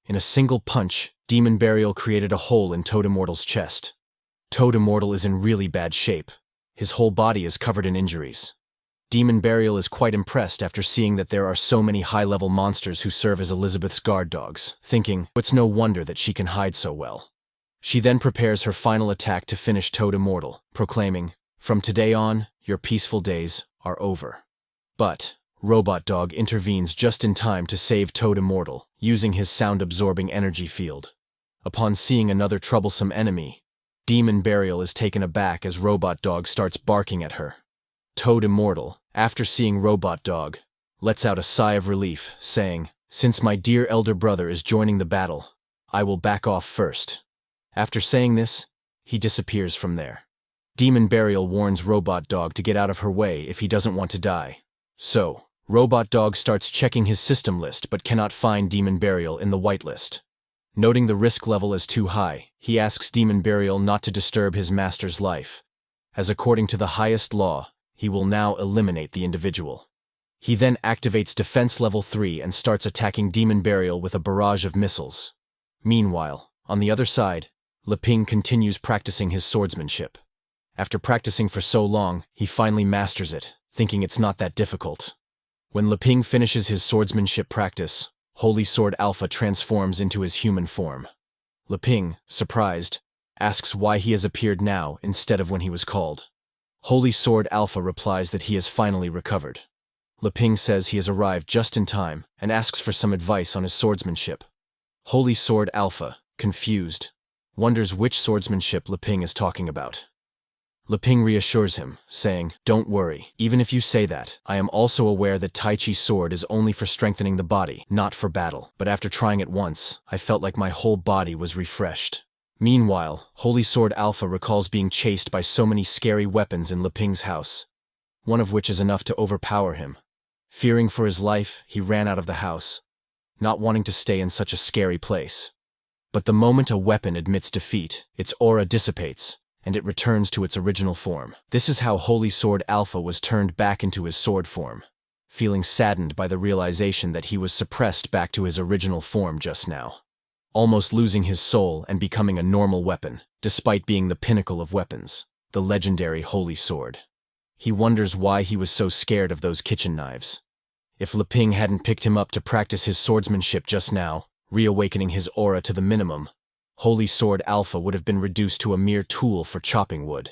In a single punch, Demon Burial created a hole in Toad Immortal's chest. Toad Immortal is in really bad shape. His whole body is covered in injuries. Demon Burial is quite impressed after seeing that there are so many high-level monsters who serve as Elizabeth's guard dogs, thinking, it's no wonder that she can hide so well. She then prepares her final attack to finish Toad Immortal, proclaiming, "From today on, your peaceful days are over." But Robot Dog intervenes just in time to save Toad Immortal, using his sound-absorbing energy field. Upon seeing another troublesome enemy, Demon Burial is taken aback as Robot Dog starts barking at her. Toad Immortal, after seeing Robot Dog, lets out a sigh of relief, saying, "Since my dear elder brother is joining the battle, I will back off first." After saying this, he disappears from there. Demon Burial warns Robot Dog to get out of her way if he doesn't want to die. So, Robot Dog starts checking his system list but cannot find Demon Burial in the whitelist. Noting the risk level as too high, he asks Demon Burial not to disturb his master's life, as according to the highest law, he will now eliminate the individual. He then activates Defense Level 3 and starts attacking Demon Burial with a barrage of missiles. Meanwhile, on the other side, Leping continues practicing his swordsmanship. After practicing for so long, he finally masters it, thinking it's not that difficult. When Leping finishes his swordsmanship practice, Holy Sword Alpha transforms into his human form. Leping, surprised, asks why he has appeared now instead of when he was called. Holy Sword Alpha replies that he has finally recovered. Leping says he has arrived just in time and asks for some advice on his swordsmanship. Holy Sword Alpha, confused, wonders which swordsmanship Leping is talking about. Leping reassures him, saying, "Don't worry, even if you say that, I am also aware that Tai Chi sword is only for strengthening the body, not for battle, but after trying it once, I felt like my whole body was refreshed." Meanwhile, Holy Sword Alpha recalls being chased by so many scary weapons in Leping's house, one of which is enough to overpower him. Fearing for his life, he ran out of the house, not wanting to stay in such a scary place. But the moment a weapon admits defeat, its aura dissipates, and it returns to its original form. This is how Holy Sword Alpha was turned back into his sword form, feeling saddened by the realization that he was suppressed back to his original form just now, almost losing his soul and becoming a normal weapon, despite being the pinnacle of weapons, the legendary Holy Sword. He wonders why he was so scared of those kitchen knives. If Leping hadn't picked him up to practice his swordsmanship just now, reawakening his aura to the minimum, Holy Sword Alpha would have been reduced to a mere tool for chopping wood.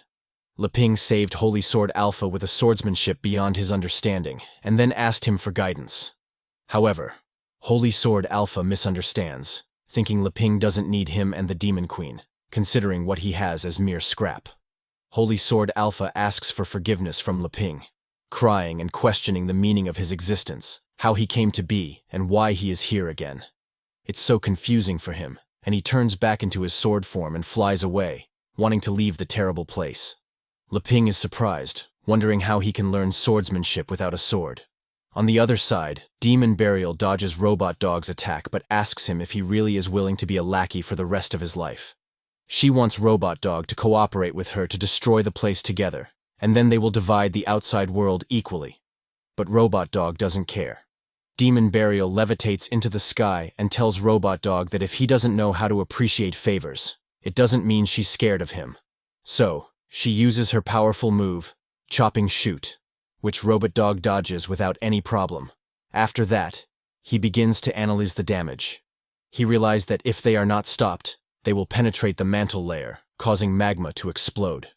Leping saved Holy Sword Alpha with a swordsmanship beyond his understanding, and then asked him for guidance. However, Holy Sword Alpha misunderstands, thinking Leping doesn't need him and the Demon Queen, considering what he has as mere scrap. Holy Sword Alpha asks for forgiveness from Leping, crying and questioning the meaning of his existence, how he came to be, and why he is here again. It's so confusing for him, and he turns back into his sword form and flies away, wanting to leave the terrible place. Leping is surprised, wondering how he can learn swordsmanship without a sword. On the other side, Demon Burial dodges Robot Dog's attack but asks him if he really is willing to be a lackey for the rest of his life. She wants Robot Dog to cooperate with her to destroy the place together, and then they will divide the outside world equally. But Robot Dog doesn't care. Demon Burial levitates into the sky and tells Robot Dog that if he doesn't know how to appreciate favors, it doesn't mean she's scared of him. So, she uses her powerful move, Chopping Shoot, which Robot Dog dodges without any problem. After that, he begins to analyze the damage. He realized that if they are not stopped, they will penetrate the mantle layer, causing magma to explode.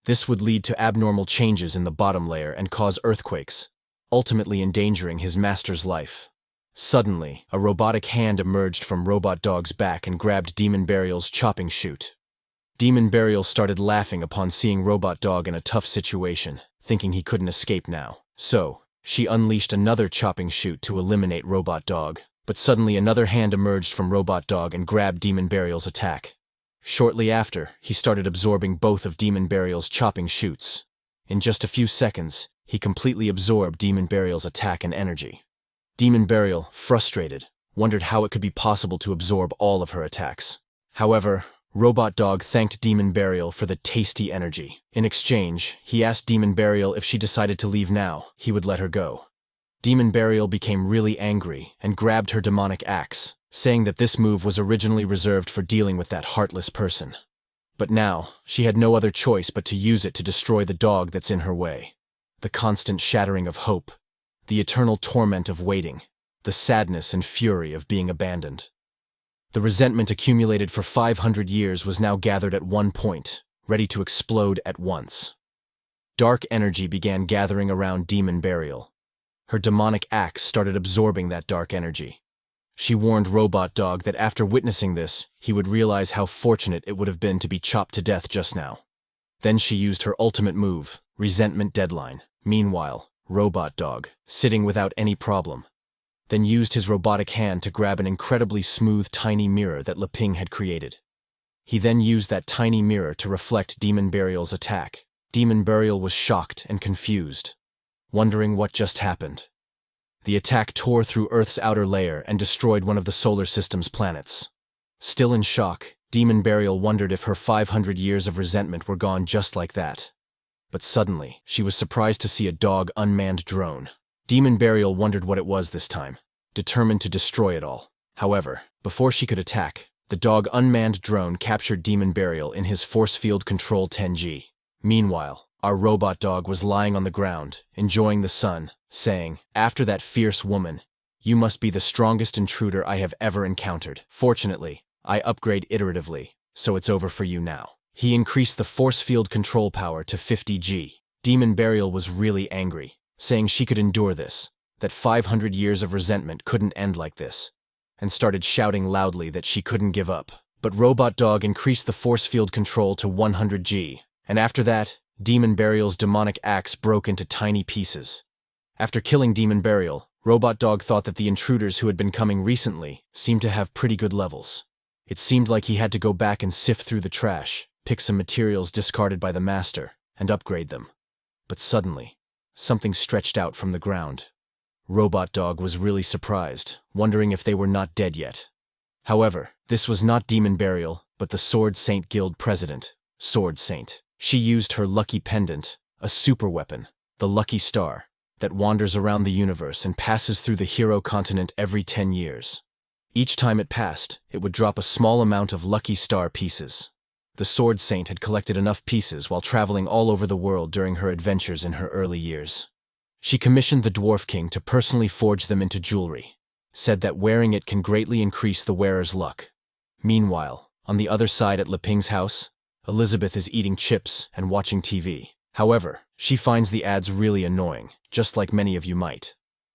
This would lead to abnormal changes in the bottom layer and cause earthquakes, ultimately endangering his master's life. Suddenly, a robotic hand emerged from Robot Dog's back and grabbed Demon Burial's chopping chute. Demon Burial started laughing upon seeing Robot Dog in a tough situation, thinking he couldn't escape now. So, she unleashed another chopping chute to eliminate Robot Dog, but suddenly another hand emerged from Robot Dog and grabbed Demon Burial's attack. Shortly after, he started absorbing both of Demon Burial's chopping chutes. In just a few seconds, he completely absorbed Demon Burial's attack and energy. Demon Burial, frustrated, wondered how it could be possible to absorb all of her attacks. However, Robot Dog thanked Demon Burial for the tasty energy. In exchange, he asked Demon Burial if she decided to leave now, he would let her go. Demon Burial became really angry and grabbed her demonic axe, saying that this move was originally reserved for dealing with that heartless person. But now, she had no other choice but to use it to destroy the dog that's in her way. The constant shattering of hope, the eternal torment of waiting, the sadness and fury of being abandoned. The resentment accumulated for 500 years was now gathered at one point, ready to explode at once. Dark energy began gathering around Demon Burial. Her demonic axe started absorbing that dark energy. She warned Robot Dog that after witnessing this, he would realize how fortunate it would have been to be chopped to death just now. Then she used her ultimate move, Resentment Deadline. Meanwhile, Robot Dog, sitting without any problem, then used his robotic hand to grab an incredibly smooth tiny mirror that Leping had created. He then used that tiny mirror to reflect Demon Burial's attack. Demon Burial was shocked and confused, wondering what just happened. The attack tore through Earth's outer layer and destroyed one of the solar system's planets. Still in shock, Demon Burial wondered if her 500 years of resentment were gone just like that. But suddenly, she was surprised to see a dog unmanned drone. Demon Burial wondered what it was this time, determined to destroy it all. However, before she could attack, the dog unmanned drone captured Demon Burial in his force field control 10G. Meanwhile, our robot dog was lying on the ground, enjoying the sun, saying, "After that fierce woman, you must be the strongest intruder I have ever encountered. Fortunately, I upgrade iteratively, so it's over for you now." He increased the force field control power to 50G. Demon Burial was really angry, saying she could endure this, that 500 years of resentment couldn't end like this, and started shouting loudly that she couldn't give up. But Robot Dog increased the force field control to 100G, and after that, Demon Burial's demonic axe broke into tiny pieces. After killing Demon Burial, Robot Dog thought that the intruders who had been coming recently seemed to have pretty good levels. It seemed like he had to go back and sift through the trash, pick some materials discarded by the master, and upgrade them. But suddenly, something stretched out from the ground. Robot Dog was really surprised, wondering if they were not dead yet. However, this was not Demon Burial, but the Sword Saint Guild president, Sword Saint. She used her lucky pendant, a super weapon, the Lucky Star, that wanders around the universe and passes through the hero continent every 10 years. Each time it passed, it would drop a small amount of Lucky Star pieces. The Sword Saint had collected enough pieces while traveling all over the world during her adventures in her early years. She commissioned the Dwarf King to personally forge them into jewelry, said that wearing it can greatly increase the wearer's luck. Meanwhile, on the other side at Leping's house, Elizabeth is eating chips and watching TV. However, she finds the ads really annoying, just like many of you might.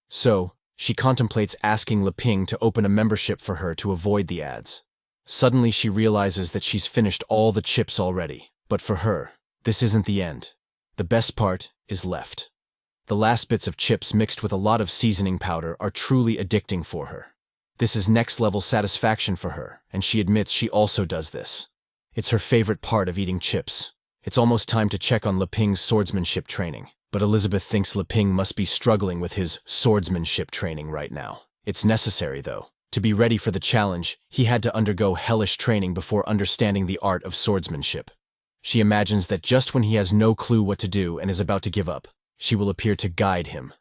So, she contemplates asking Leping to open a membership for her to avoid the ads. Suddenly she realizes that she's finished all the chips already. But for her, this isn't the end. The best part is left. The last bits of chips mixed with a lot of seasoning powder are truly addicting for her. This is next-level satisfaction for her, and she admits she also does this. It's her favorite part of eating chips. It's almost time to check on Leping's swordsmanship training, but Elizabeth thinks Leping must be struggling with his swordsmanship training right now. It's necessary, though. To be ready for the challenge, he had to undergo hellish training before understanding the art of swordsmanship. She imagines that just when he has no clue what to do and is about to give up, she will appear to guide him.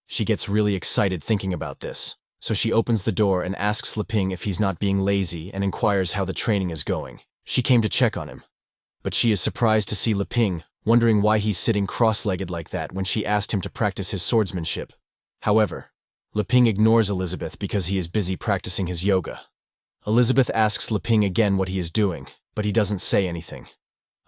She gets really excited thinking about this, so she opens the door and asks Leping if he's not being lazy and inquires how the training is going. She came to check on him. But she is surprised to see Leping, wondering why he's sitting cross-legged like that when she asked him to practice his swordsmanship. However, Leping ignores Elizabeth because he is busy practicing his yoga. Elizabeth asks Leping again what he is doing, but he doesn't say anything.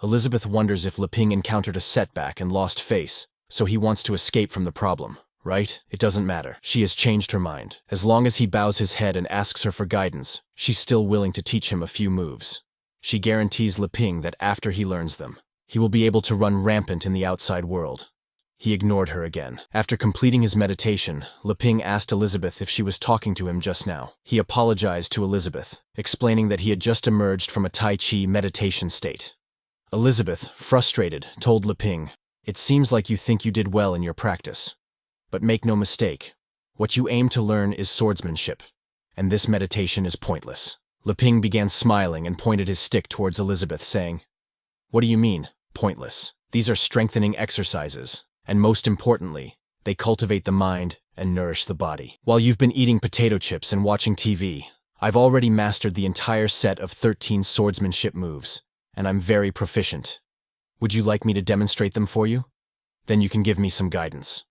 Elizabeth wonders if Leping encountered a setback and lost face, so he wants to escape from the problem, right? It doesn't matter. She has changed her mind. As long as he bows his head and asks her for guidance, she's still willing to teach him a few moves. She guarantees Leping that after he learns them, he will be able to run rampant in the outside world. He ignored her again. After completing his meditation, Leping asked Elizabeth if she was talking to him just now. He apologized to Elizabeth, explaining that he had just emerged from a Tai Chi meditation state. Elizabeth, frustrated, told Leping, "It seems like you think you did well in your practice. But make no mistake, what you aim to learn is swordsmanship, and this meditation is pointless." Leping began smiling and pointed his stick towards Elizabeth, saying, "What do you mean, pointless? These are strengthening exercises, and most importantly, they cultivate the mind and nourish the body. While you've been eating potato chips and watching TV, I've already mastered the entire set of 13 swordsmanship moves, and I'm very proficient. Would you like me to demonstrate them for you? Then you can give me some guidance."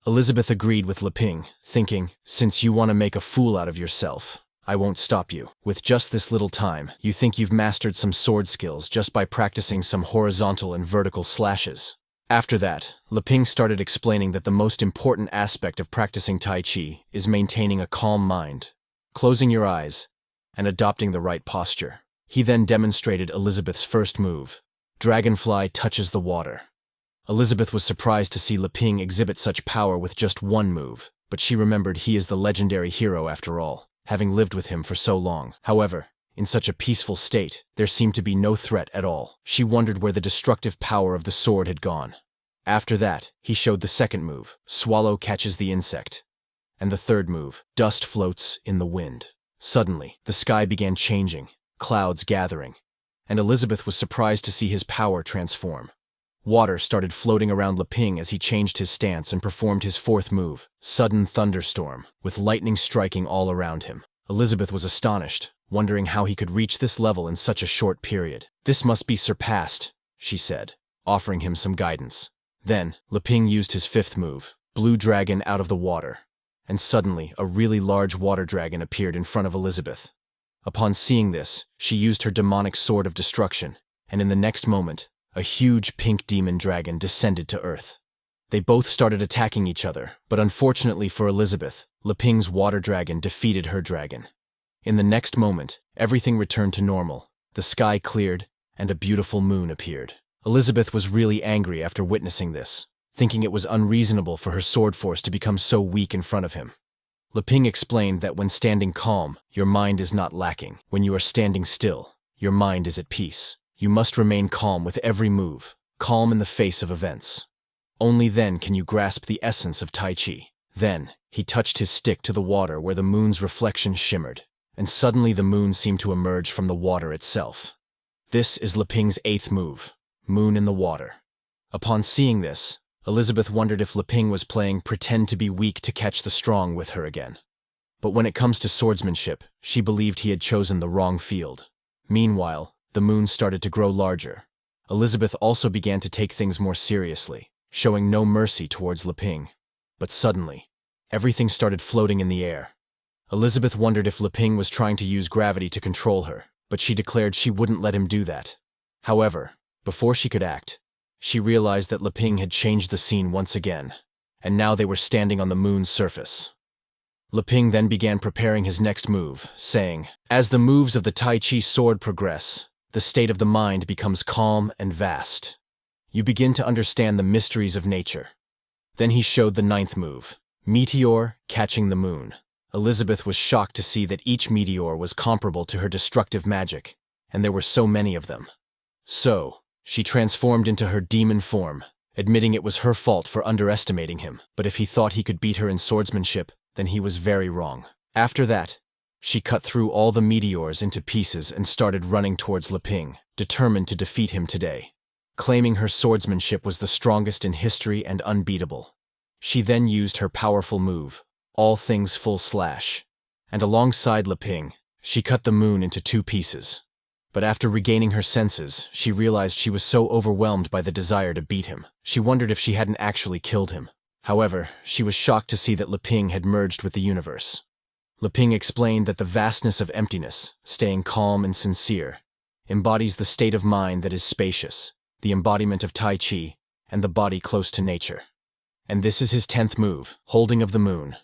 Elizabeth agreed with Leping, thinking, "Since you want to make a fool out of yourself, I won't stop you. With just this little time, you think you've mastered some sword skills just by practicing some horizontal and vertical slashes." After that, Leping started explaining that the most important aspect of practicing Tai Chi is maintaining a calm mind, closing your eyes, and adopting the right posture. He then demonstrated Elizabeth's first move: Dragonfly touches the water. Elizabeth was surprised to see Leping exhibit such power with just one move, but she remembered he is the legendary hero after all, having lived with him for so long. However, in such a peaceful state, there seemed to be no threat at all. She wondered where the destructive power of the sword had gone. After that, he showed the second move: Swallow catches the insect. And the third move: Dust floats in the wind. Suddenly, the sky began changing, clouds gathering, and Elizabeth was surprised to see his power transform. Water started floating around Leping as he changed his stance and performed his fourth move: Sudden thunderstorm, with lightning striking all around him. Elizabeth was astonished, wondering how he could reach this level in such a short period. "This must be surpassed," she said, offering him some guidance. Then, Leping used his fifth move: Blue Dragon out of the water. And suddenly, a really large water dragon appeared in front of Elizabeth. Upon seeing this, she used her demonic sword of destruction, and in the next moment, a huge pink demon dragon descended to Earth. They both started attacking each other, but unfortunately for Elizabeth, Leping's water dragon defeated her dragon. In the next moment, everything returned to normal, the sky cleared, and a beautiful moon appeared. Elizabeth was really angry after witnessing this, thinking it was unreasonable for her sword force to become so weak in front of him. Leping explained that when standing calm, your mind is not lacking. When you are standing still, your mind is at peace. You must remain calm with every move, calm in the face of events. Only then can you grasp the essence of Tai Chi. Then, he touched his stick to the water where the moon's reflection shimmered, and suddenly the moon seemed to emerge from the water itself. This is Leping's eighth move: Moon in the water. Upon seeing this, Elizabeth wondered if Leping was playing pretend to be weak to catch the strong with her again. But when it comes to swordsmanship, she believed he had chosen the wrong field. Meanwhile, the moon started to grow larger. Elizabeth also began to take things more seriously, showing no mercy towards Leping. But suddenly, everything started floating in the air. Elizabeth wondered if Leping was trying to use gravity to control her, but she declared she wouldn't let him do that. However, before she could act, she realized that Leping had changed the scene once again, and now they were standing on the moon's surface. Leping then began preparing his next move, saying, "As the moves of the Tai Chi sword progress, the state of the mind becomes calm and vast. You begin to understand the mysteries of nature." Then he showed the ninth move: Meteor catching the moon. Elizabeth was shocked to see that each meteor was comparable to her destructive magic, and there were so many of them. So, she transformed into her demon form, admitting it was her fault for underestimating him, but if he thought he could beat her in swordsmanship, then he was very wrong. After that, she cut through all the meteors into pieces and started running towards Leping, determined to defeat him today, claiming her swordsmanship was the strongest in history and unbeatable. She then used her powerful move, All Things Full Slash, and alongside Leping, she cut the moon into two pieces. But after regaining her senses, she realized she was so overwhelmed by the desire to beat him. She wondered if she hadn't actually killed him. However, she was shocked to see that Leping had merged with the universe. Leping explained that the vastness of emptiness, staying calm and sincere, embodies the state of mind that is spacious, the embodiment of Tai Chi, and the body close to nature. And this is his 10th move, Holding of the Moon.